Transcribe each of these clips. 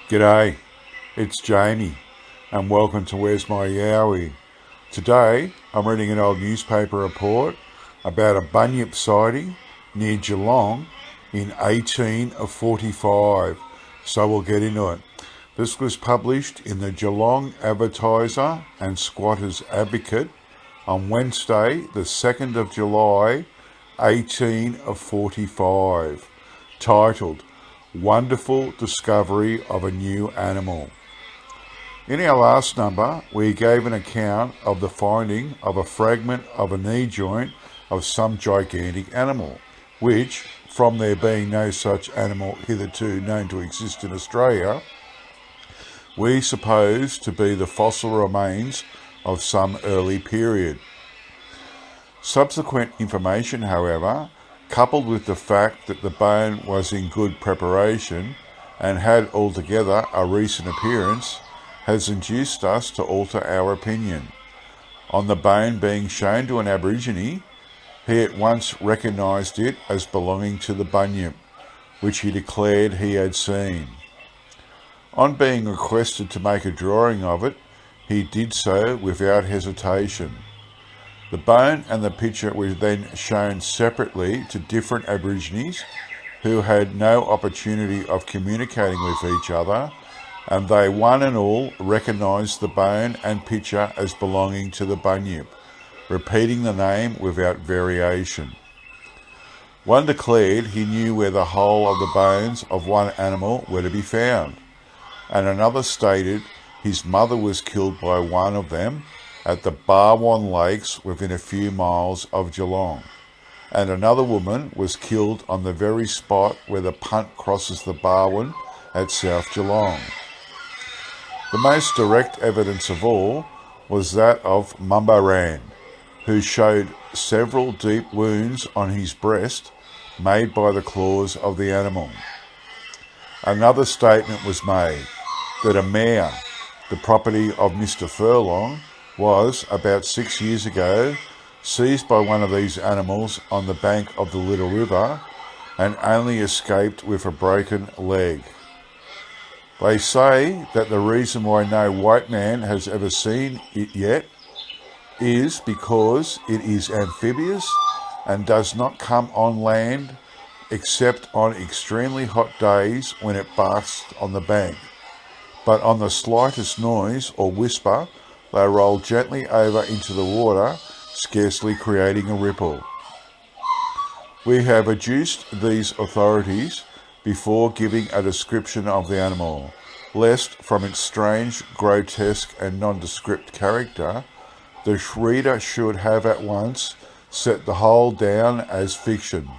G'day, it's Jamie, and welcome to Where's My Yowie. Today, I'm reading an old newspaper report about a Bunyip sighting near Geelong in 1845, so we'll get into it. This was published in the Geelong Advertiser and Squatters Advocate on Wednesday, the 2nd of July, 1845, titled Wonderful Discovery of a New Animal. In our last number, we gave an account of the finding of a fragment of a knee joint of some gigantic animal, which, from there being no such animal hitherto known to exist in Australia, we suppose to be the fossil remains of some early period. Subsequent information, however, coupled with the fact that the bone was in good preparation and had altogether a recent appearance, has induced us to alter our opinion. On the bone being shown to an Aborigine, he at once recognised it as belonging to the Bunyip, which he declared he had seen. On being requested to make a drawing of it, he did so without hesitation. The bone and the picture were then shown separately to different Aborigines who had no opportunity of communicating with each other, and they one and all recognised the bone and picture as belonging to the Bunyip, repeating the name without variation. One declared he knew where the whole of the bones of one animal were to be found, and another stated his mother was killed by one of them at the Barwon Lakes within a few miles of Geelong, and another woman was killed on the very spot where the punt crosses the Barwon at South Geelong. The most direct evidence of all was that of Mumbaran, who showed several deep wounds on his breast made by the claws of the animal. Another statement was made that a mare, the property of Mr. Furlong, was, about 6 years ago, seized by one of these animals on the bank of the Little River and only escaped with a broken leg. They say that the reason why no white man has ever seen it yet is because it is amphibious and does not come on land except on extremely hot days when it basks on the bank. But on the slightest noise or whisper, they roll gently over into the water, scarcely creating a ripple. We have adduced these authorities before giving a description of the animal, lest from its strange, grotesque and nondescript character, the reader should have at once set the whole down as fiction.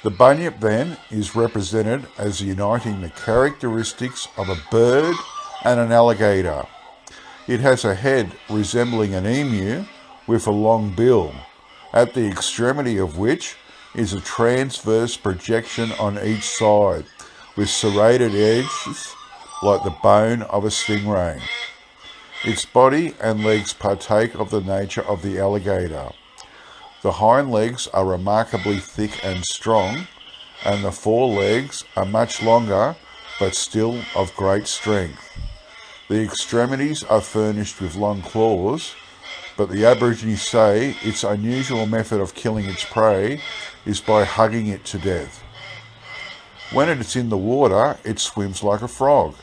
The Bunyip, then, is represented as uniting the characteristics of a bird and an alligator. It has a head resembling an emu with a long bill, at the extremity of which is a transverse projection on each side, with serrated edges like the bone of a stingray. Its body and legs partake of the nature of the alligator. The hind legs are remarkably thick and strong, and the forelegs are much longer but still of great strength. The extremities are furnished with long claws, but the Aborigines say its unusual method of killing its prey is by hugging it to death. When it is in the water, it swims like a frog,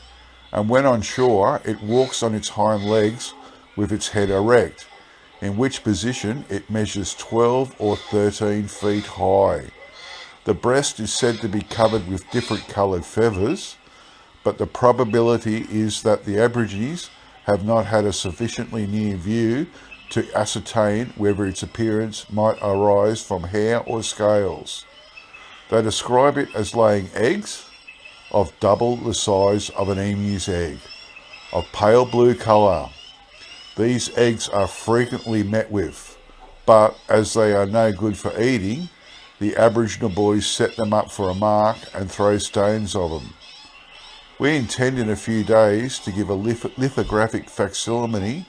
and when on shore, it walks on its hind legs with its head erect, in which position it measures 12 or 13 feet high. The breast is said to be covered with different coloured feathers, but the probability is that the Aborigines have not had a sufficiently near view to ascertain whether its appearance might arise from hair or scales. They describe it as laying eggs of double the size of an emu's egg, of pale blue colour. These eggs are frequently met with, but as they are no good for eating, the Aboriginal boys set them up for a mark and throw stones of them. We intend in a few days to give a lithographic facsimile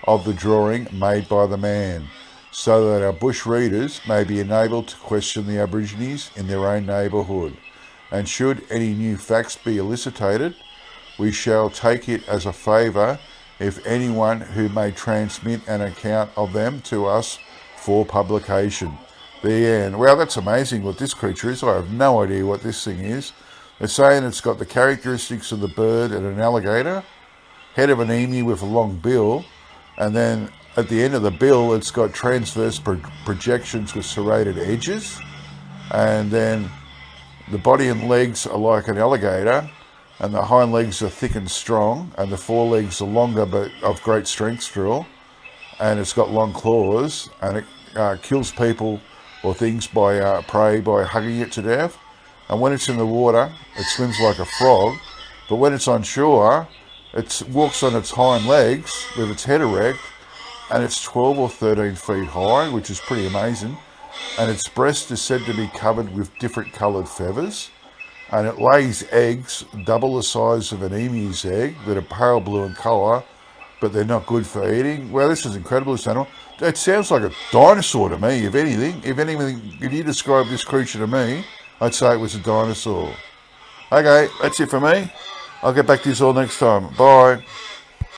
of the drawing made by the man, so that our bush readers may be enabled to question the Aborigines in their own neighbourhood, and should any new facts be elicited, we shall take it as a favour if anyone who may transmit an account of them to us for publication. The end. Wow, that's amazing what this creature is. I have no idea what this thing is. They're saying it's got the characteristics of the bird and an alligator, head of an emu with a long bill, and then at the end of the bill it's got transverse projections with serrated edges, and then the body and legs are like an alligator, and the hind legs are thick and strong, and the forelegs are longer but of great strength still, and it's got long claws, and it kills people or things by prey by hugging it to death. And when it's in the water, it swims like a frog, but when it's on shore, it walks on its hind legs with its head erect, and it's 12 or 13 feet high, which is pretty amazing, and its breast is said to be covered with different coloured feathers, and it lays eggs double the size of an emu's egg that are pale blue in colour, but they're not good for eating. Well, this is incredible, this animal. It sounds like a dinosaur to me, if anything. If you describe this creature to me, I'd say it was a dinosaur. Okay, that's it for me. I'll get back to you all next time. Bye.